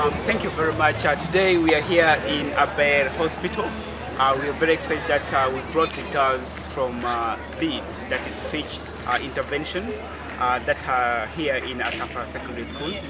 Thank you very much. Today we are here in Aber Hospital. We are very excited that we brought the girls from LEAD, that is FICH interventions, that are here in Atapa Secondary Schools.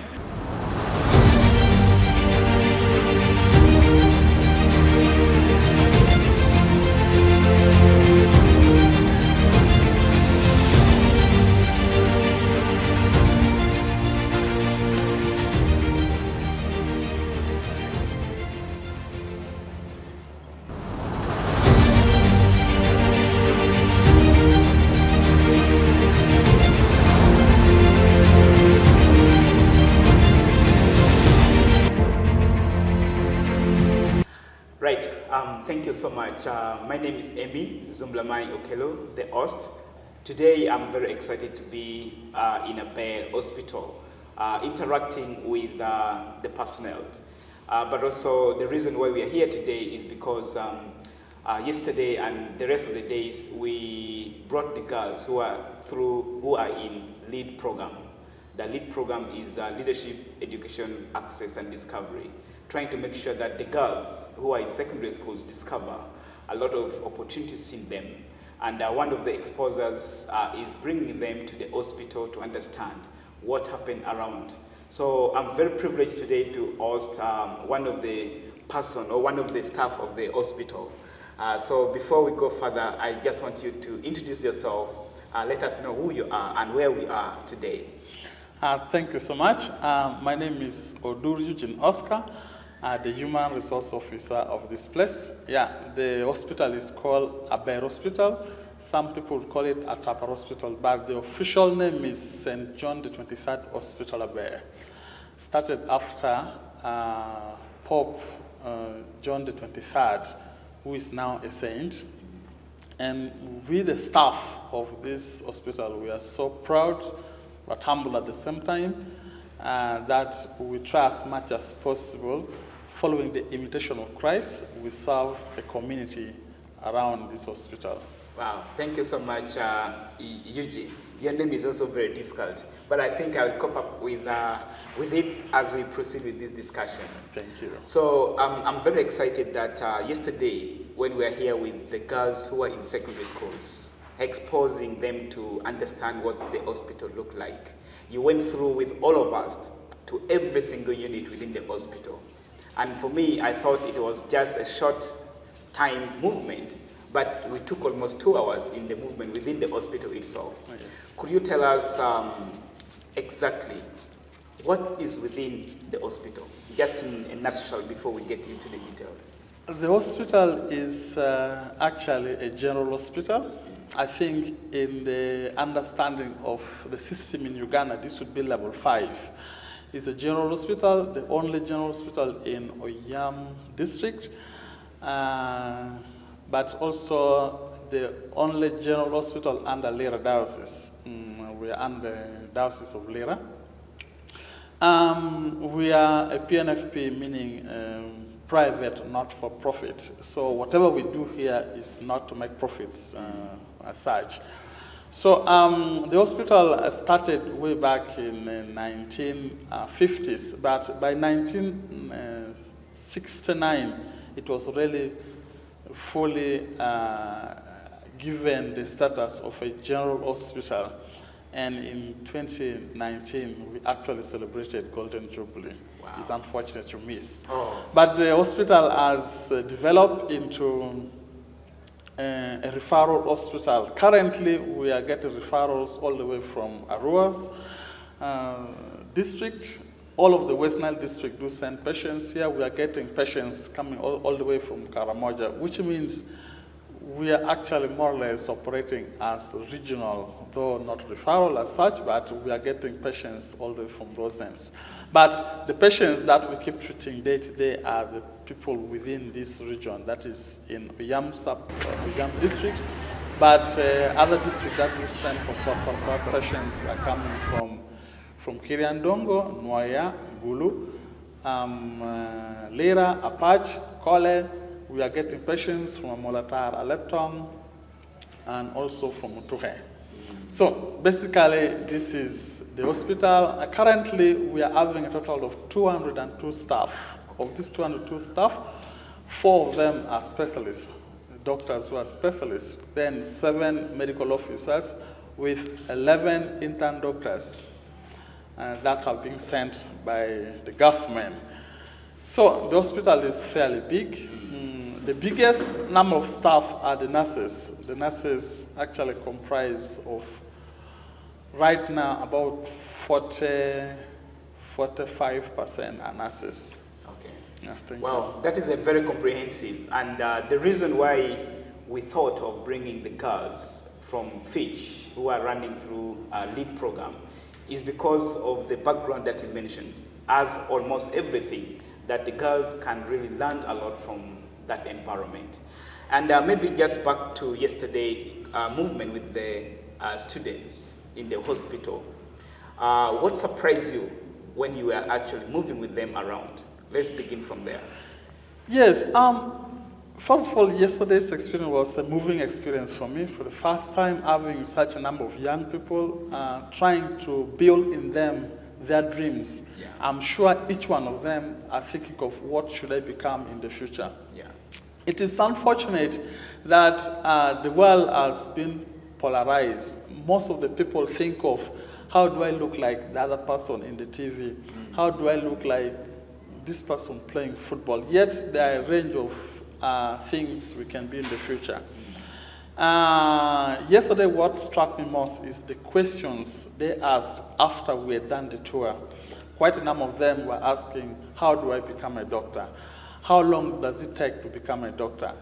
Right, thank you so much. My name is Emi Zumblamai Okelo, the host. Today I'm very excited to be in Aber Hospital, interacting with the personnel. But also the reason why we are here today is because yesterday and the rest of the days we brought the girls who are in LEAD program. The LEAD program is Leadership, Education, Access and Discovery, trying to make sure that the girls who are in secondary schools discover a lot of opportunities in them. And one of the exposures is bringing them to the hospital to understand what happened around. So I'm very privileged today to host one of the staff of the hospital. So before we go further, I just want you to introduce yourself. Let us know who you are and where we are today. Thank you so much. My name is Odur Eugene Oscar, the Human Resource Officer of this place. Yeah, the hospital is called Aber Hospital. Some people call it Atapa Hospital, but the official name is St. John the 23rd Hospital Aber. Started after Pope John the 23rd, who is now a saint. And we, the staff of this hospital, we are so proud but humble at the same time that we try as much as possible, following the imitation of Christ, we serve a community around this hospital. Wow, thank you so much, Eugene. Your name is also very difficult, but I think I'll cope up with it as we proceed with this discussion. Thank you. So I'm very excited that yesterday, when we were here with the girls who are in secondary schools, exposing them to understand what the hospital looked like, you went through with all of us to every single unit within the hospital. And for me, I thought it was just a short time movement, but we took almost 2 hours in the movement within the hospital itself. Yes. Could you tell us exactly what is within the hospital, just in a nutshell before we get into the details? The hospital is actually a general hospital. I think in the understanding of the system in Uganda, this would be level 5. It's a general hospital, the only general hospital in Oyam district, but also the only general hospital under Lira Diocese. We are under the Diocese of Lira. We are a PNFP, meaning private, not for profit. So whatever we do here is not to make profits as such. So the hospital started way back in the 1950s, but by 1969, it was really fully given the status of a general hospital. And in 2019, we actually celebrated Golden Jubilee. Wow. It's unfortunate to miss. Oh. But the hospital has developed into a referral hospital. Currently, we are getting referrals all the way from Arua's district. All of the West Nile district do send patients here. We are getting patients coming all the way from Karamoja, which means we are actually more or less operating as regional, though not referral as such, but we are getting patients all the way from those ends. But the patients that we keep treating day to day are the people within this region, that is in Oyam district, but other districts that we send for patients are coming from Kiriandongo, Nwaya, Gulu, Lira, Apache, Kole. We are getting patients from Molatar, Alepton, and also from Mutuhe. So basically, this is the hospital. Currently, we are having a total of 202 staff. Of these 202 staff, 4 of them are specialists, doctors who are specialists, then 7 medical officers with 11 intern doctors that have been sent by the government. So the hospital is fairly big. The biggest number of staff are the nurses. The nurses actually comprise of, right now, about 45% are nurses. Okay. Yeah, thank Wow, you. that is a very comprehensive. And the reason why we thought of bringing the girls from FICH who are running through a LEAD program is because of the background that you mentioned. As almost everything, that the girls can really learn a lot from that environment. And maybe just back to yesterday movement with the students in the hospital. What surprised you when you were actually moving with them around? Let's begin from there. Yes, first of all, yesterday's experience was a moving experience for me. For the first time, having such a number of young people trying to build in them their dreams. Yeah. I'm sure each one of them are thinking of what should I become in the future. Yeah. It is unfortunate that the world has been polarized. Most of the people think of, how do I look like the other person in the TV? How do I look like this person playing football? Yet there are a range of things we can be in the future. Yesterday, what struck me most is the questions they asked after we had done the tour. Quite a number of them were asking, how do I become a doctor? How long does it take to become a doctor?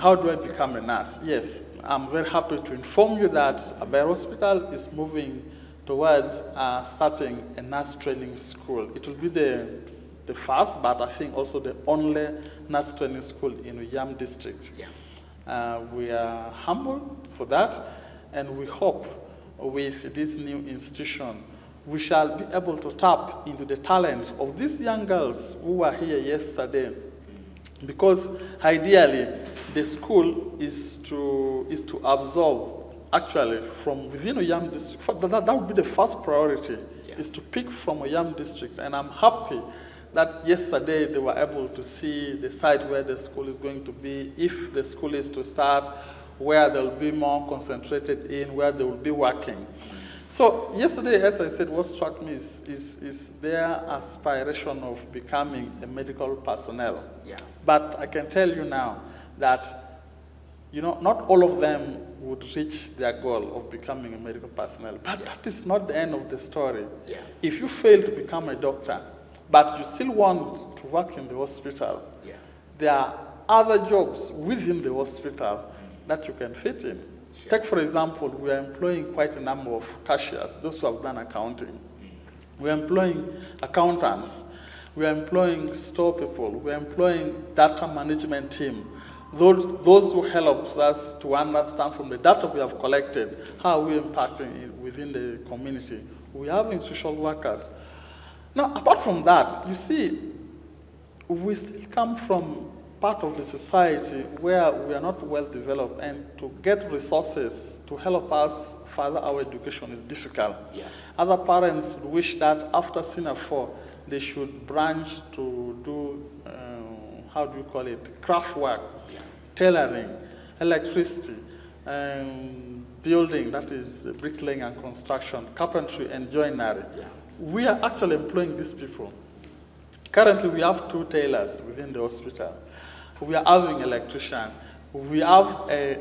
How do I become a nurse? Yes, I'm very happy to inform you that Aber Hospital is moving towards starting a nurse training school. It will be the first, but I think also the only nurse training school in Uyam district. Yeah. We are humbled for that, and we hope with this new institution, we shall be able to tap into the talent of these young girls who were here yesterday. Because ideally, the school is to absorb, actually, from within Uyam district. That would be the first priority, is to pick from Uyam district. And I'm happy that yesterday they were able to see the site where the school is going to be, if the school is to start, where they'll be more concentrated in, where they will be working. So yesterday, as I said, what struck me is their aspiration of becoming a medical personnel. Yeah. But I can tell you now that, not all of them would reach their goal of becoming a medical personnel. But that is not the end of the story. Yeah. If you fail to become a doctor, but you still want to work in the hospital, there are other jobs within the hospital that you can fit in. Sure. Take, for example, we are employing quite a number of cashiers, those who have done accounting. We are employing accountants. We are employing store people. We are employing data management team. Those who help us to understand from the data we have collected, how we are impacting within the community. We are having social workers. Now, apart from that, you see, we still come from part of the society where we are not well developed, and to get resources to help us further our education is difficult. Yeah. Other parents would wish that after Senior 4, they should branch to do, how do you call it, craft work, tailoring, electricity, building, that is bricklaying and construction, carpentry and joinery. Yeah. We are actually employing these people. Currently, we have 2 tailors within the hospital. We are having an electrician. We have a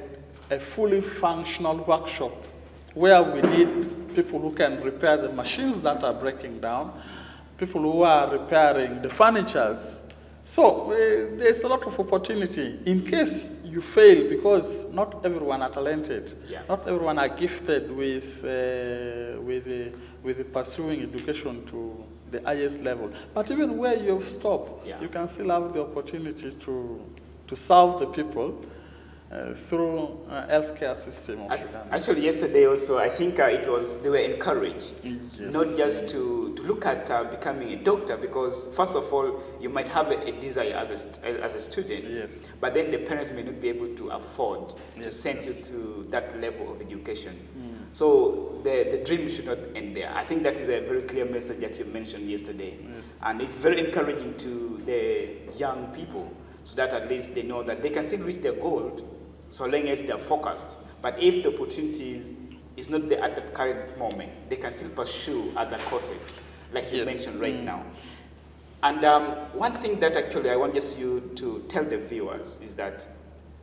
fully functional workshop where we need people who can repair the machines that are breaking down, people who are repairing the furnitures. So there's a lot of opportunity in case you fail, because not everyone are talented. Yeah. Not everyone are gifted with pursuing education to the highest level. But even where you've stopped, you can still have the opportunity to serve the people through healthcare system of Uganda. Actually, yesterday also, I think they were encouraged, not just to look at becoming a doctor, because first of all, you might have a desire as a student, but then the parents may not be able to afford to send you to that level of education. So the dream should not end there. I think that is a very clear message that you mentioned yesterday. Yes. And it's very encouraging to the young people so that at least they know that they can still reach their goal so long as they're focused. But if the opportunities is not there at the current moment, they can still pursue other courses, like you mentioned right now. And one thing that actually I want just you to tell the viewers is that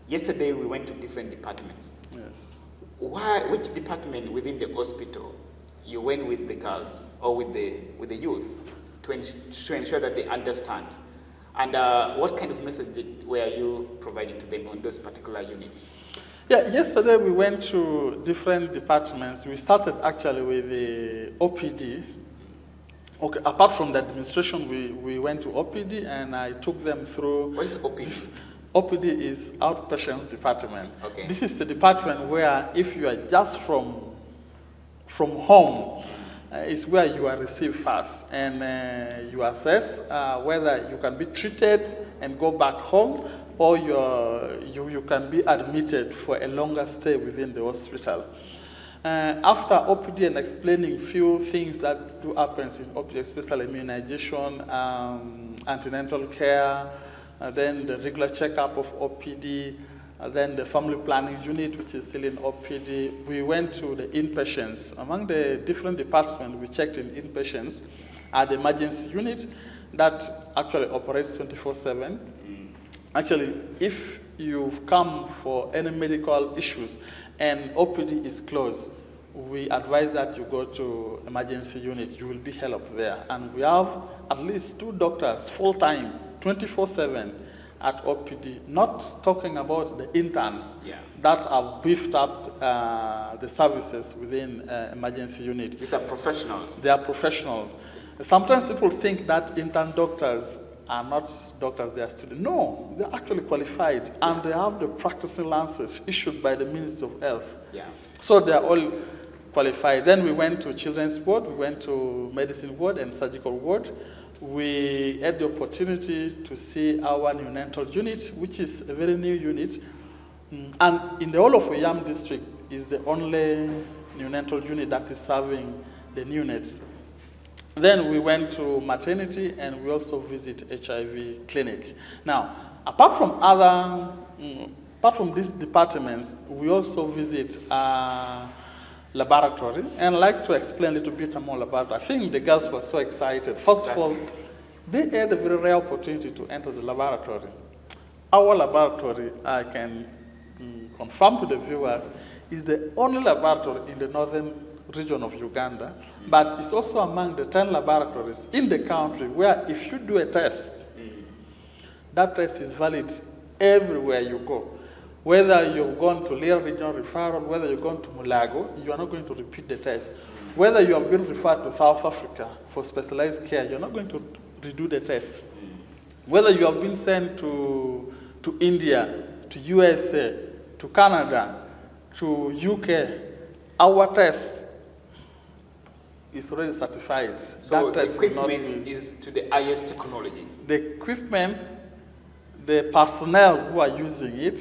yesterday we went to different departments. Yes. Which department within the hospital you went with the girls or with the youth to ensure that they understand? And what kind of message were you providing to them on those particular units? Yeah, yesterday we went to different departments. We started actually with the OPD. Okay, apart from the administration, we went to OPD and I took them through. What is OPD? OPD is outpatients department. Okay. This is the department where if you are just from home, is where you are received first, and you assess whether you can be treated and go back home, or you can be admitted for a longer stay within the hospital. After OPD and explaining few things that do happen in OPD, especially immunization, antenatal care, then the regular checkup of OPD, then the family planning unit, which is still in OPD. We went to the inpatients. Among the different departments, we checked in inpatients at the emergency unit that actually operates 24/7. Actually, if you've come for any medical issues and OPD is closed, we advise that you go to emergency unit. You will be helped there. And we have at least 2 doctors full-time, 24/7 at OPD, not talking about the interns that have beefed up the services within emergency unit. These are professionals. They are professionals. Sometimes people think that intern doctors are not doctors, they are students. No, they're actually qualified and they have the practicing licenses issued by the Ministry of Health. Yeah. So they are all qualified. Then we went to children's ward, we went to medicine ward and surgical ward. We had the opportunity to see our neonatal unit, which is a very new unit. And in the whole of Oyam district is the only neonatal unit that is serving the neonates. Then we went to maternity and we also visit HIV clinic. Now, apart from these departments, we also visit laboratory, and I'd like to explain a little bit more about it. I think the girls were so excited. First of all, they had a very rare opportunity to enter the laboratory. Our laboratory, I can confirm to the viewers, is the only laboratory in the northern region of Uganda, but it's also among the 10 laboratories in the country where if you do a test, that test is valid everywhere you go. Whether you've gone to Lear Regional Referral, whether you've gone to Mulago, you are not going to repeat the test. Whether you have been referred to South Africa for specialized care, you're not going to redo the test. Whether you have been sent to India, to USA, to Canada, to UK, our test is already certified. So that the equipment is to the highest technology. The equipment, the personnel who are using it,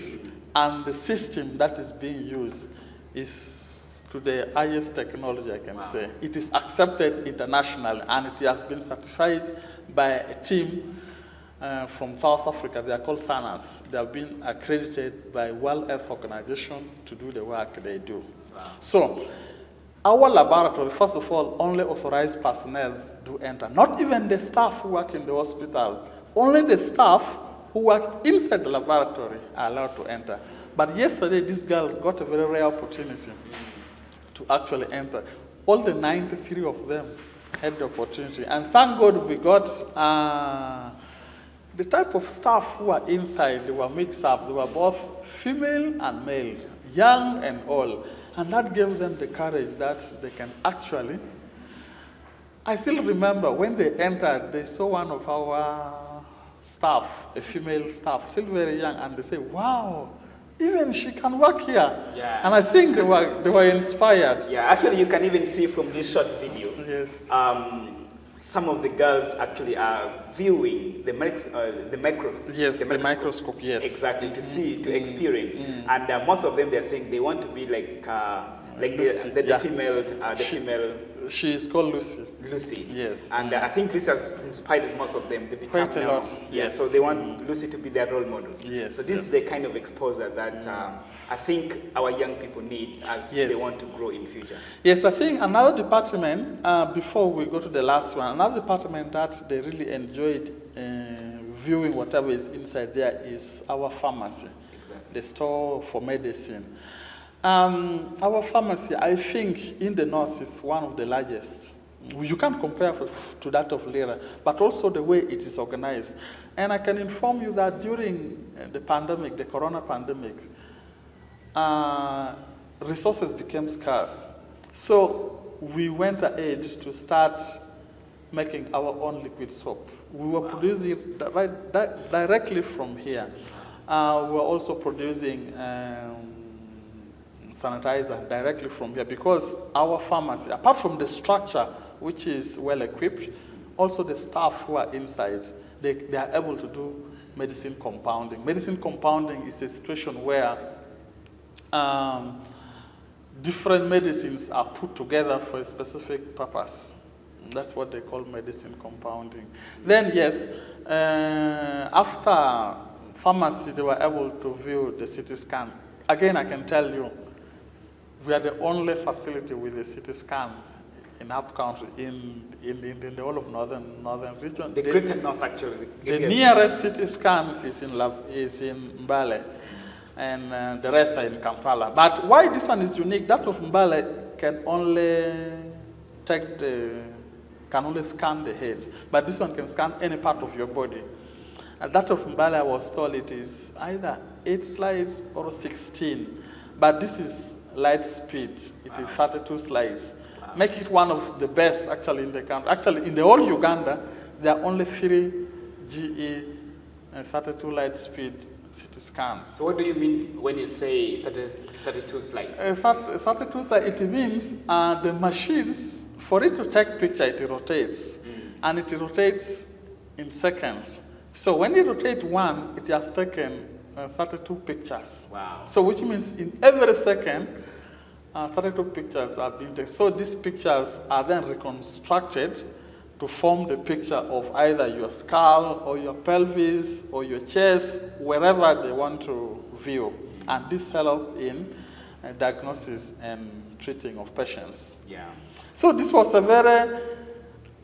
and the system that is being used is to the highest technology, I can say. It is accepted internationally, and it has been certified by a team from South Africa. They are called SANAS. They have been accredited by World Health Organization to do the work they do. Wow. So, our laboratory, first of all, only authorized personnel do enter. Not even the staff who work in the hospital. Only the staff who work inside the laboratory are allowed to enter. But yesterday, these girls got a very rare opportunity to actually enter. All the 93 of them had the opportunity. And thank God we got the type of staff who are inside, they were mixed up. They were both female and male, young and old. And that gave them the courage that they can actually. I still remember when they entered, they saw one of our staff, a female staff, still very young, and they say, wow, even she can work here. Yeah. And I think they were inspired. Yeah, actually you can even see from this short video, yes. Some of the girls actually are viewing the microscope. Yes, the microscope, yes. Exactly, to see, to experience. And most of them, they're saying they want to be like like Lucy, the female. She is called Lucy. Lucy. Yes. And I think Lucy has inspired most of them. They become Quite a lot. Yes. So they want Lucy to be their role models. Yes. So this is the kind of exposure that I think our young people need as they want to grow in future. Yes, I think another department, before we go to the last one, another department that they really enjoyed viewing whatever is inside there is our pharmacy, the store for medicine. Our pharmacy, I think, in the north is one of the largest. You can't compare to that of Lira, but also the way it is organized. And I can inform you that during the pandemic, the corona pandemic, resources became scarce. So we went ahead to start making our own liquid soap. We were producing it directly from here. We were also producing sanitizer directly from here because our pharmacy, apart from the structure, which is well equipped, also the staff who are inside, they are able to do medicine compounding. Medicine compounding is a situation where different medicines are put together for a specific purpose. That's what they call medicine compounding. Then yes, after pharmacy, they were able to view the CT scan. Again, I can tell you, we are the only facility with a CT scan in our country, in the whole of northern region. The greater north, actually. The nearest CT scan is in Mbale, and the rest are in Kampala. But why this one is unique, that of Mbale can only scan the head, but this one can scan any part of your body. And that of Mbale, I was told it is either 8 slides or 16, but this is light speed. It is 32 slides. Make it one of the best actually in the country. Actually, in the whole Uganda, there are only 3 GE and 32 light speed CT scan. So what do you mean when you say 32 slides? 32 slides, it means the machines, for it to take picture, it rotates. And it rotates in seconds. So when you rotate one, it has taken 32 pictures. Wow. So which means in every second, 32 pictures are being taken. So these pictures are then reconstructed to form the picture of either your skull or your pelvis or your chest, wherever they want to view. And this helps in diagnosis and treating of patients. Yeah. So this was a very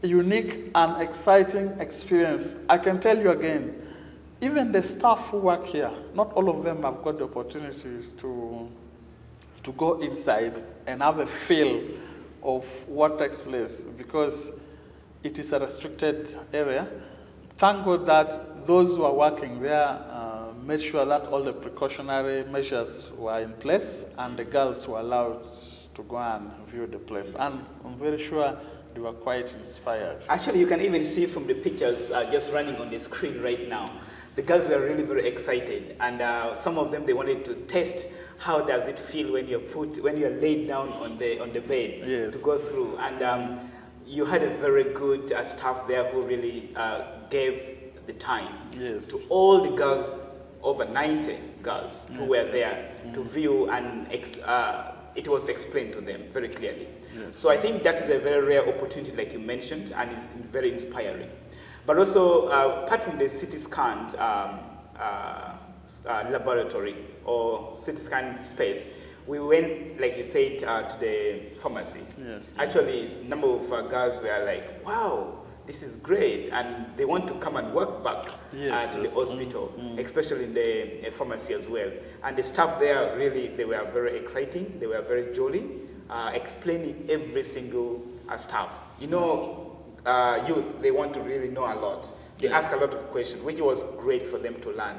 unique and exciting experience. I can tell you again, even the staff who work here, not all of them have got the opportunity to go inside and have a feel of what takes place because it is a restricted area. Thank God that those who are working there made sure that all the precautionary measures were in place and the girls were allowed to go and view the place. And I'm very sure they were quite inspired. Actually, you can even see from the pictures just running on the screen right now, the girls were really very excited, and some of them, they wanted to test how does it feel when you're laid down on the bed to go through. And you had a very good staff there who really gave the time to all the girls, over 90 girls who were there to view, and it was explained to them very clearly. So I think that is a very rare opportunity, like you mentioned, and it's very inspiring. But also, apart from the CT scan laboratory or CT scan space, we went, like you said, to the pharmacy. Actually, a number of girls were like, wow, this is great, and they want to come and work back to the hospital, especially in the pharmacy as well. And the staff there, really, they were very exciting, they were very jolly, explaining every single staff. You know, youth, they want to really know a lot. They ask a lot of questions, which was great for them to learn.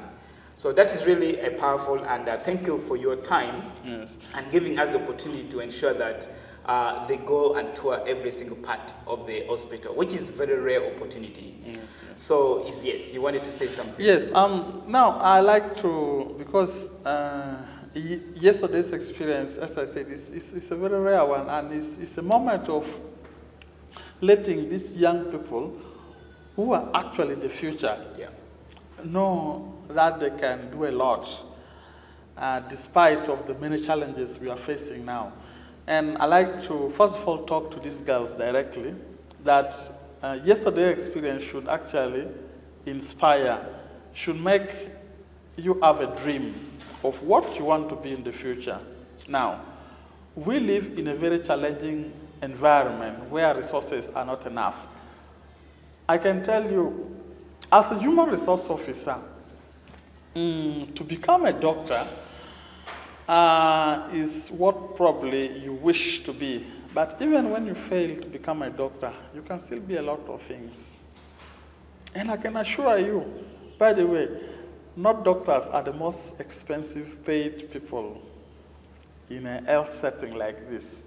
So that is really a powerful, and thank you for your time and giving us the opportunity to ensure that they go and tour every single part of the hospital, which is a very rare opportunity. So, yes, you wanted to say something? Yes, now I like to, because yesterday's experience, as I said, is a very rare one, and it's a moment of letting these young people, who are actually the future, know that they can do a lot, despite of the many challenges we are facing now. And I like to, first of all, talk to these girls directly, that yesterday's experience should actually inspire, should make you have a dream of what you want to be in the future. Now, we live in a very challenging environment where resources are not enough. I can tell you, as a human resource officer, to become a doctor is what probably you wish to be. But even when you fail to become a doctor, you can still be a lot of things. And I can assure you, by the way, not doctors are the most expensive paid people in a health setting like this.